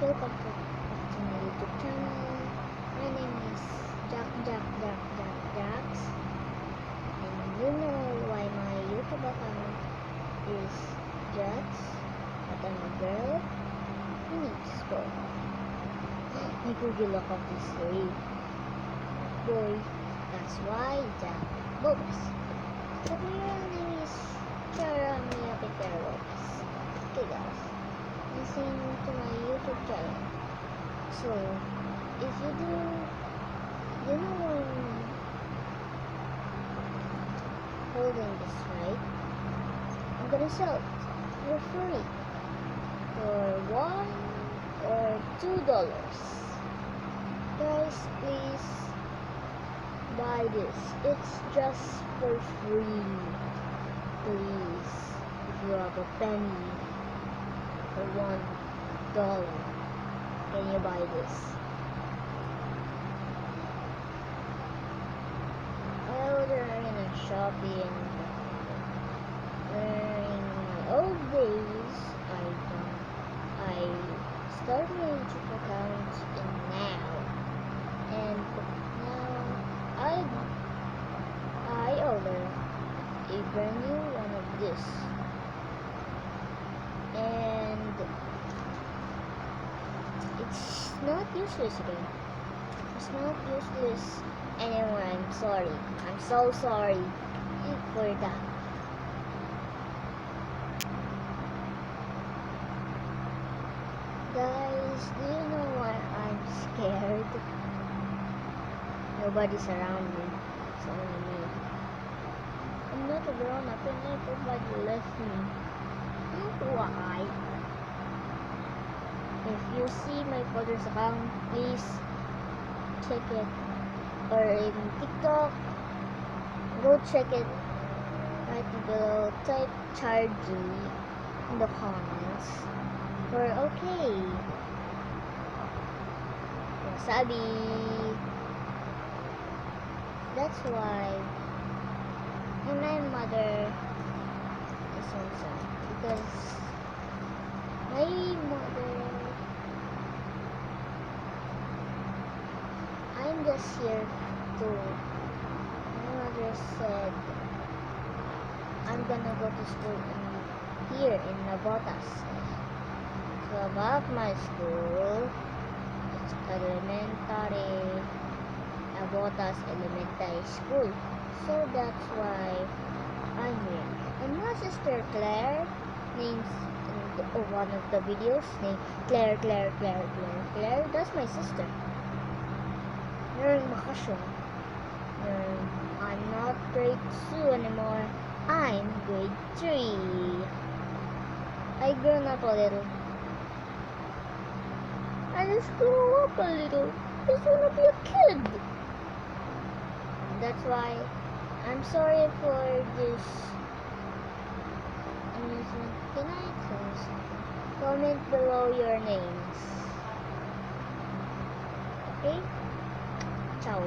welcome back to my YouTube channel. My name is Jax, and you know why my YouTube account is Jax, but I'm a girl who needs sport. My Google account is Ray Boy, that's why Jack Bobas. The real name is Chara Mia Peter Lopez. Okay guys, listen to my YouTube channel. So, if you do, you know holding this right, I'm gonna sell it for free for $1 or $2. Guys, please buy this. It's just for free. Please, if you have a penny for $1, can you buy this? I ordered in a Shopee, and in my old days, I started my YouTube account in now, and now I order a brand new one of this, and it's not useless again. It's not useless anymore. I'm sorry. I'm so sorry for that. Guys, do you know why I'm scared? Nobody's around me. It's only me. I'm not a grown up and everybody left me. Why? If you see my father's account, please check it. Or in TikTok, go check it right below. Type Chargy in the comments. Or okay. Wasabi. That's why. And my mother is so sad because my mother, I'm just here to, my mother said I'm gonna go to school here in Navotas. So about my school, it's elementary, Navotas Elementary School. So that's why I'm here. And my sister Claire, names in one of the videos, named Claire. That's my sister. Learn bakasyon. I'm not grade 2 anymore. I'm grade 3. I grown up a little. I just grew up a little. I just wanna be a kid. That's why I'm sorry for this amusement. Can I tell something? Comment below your names. Okay? Ciao.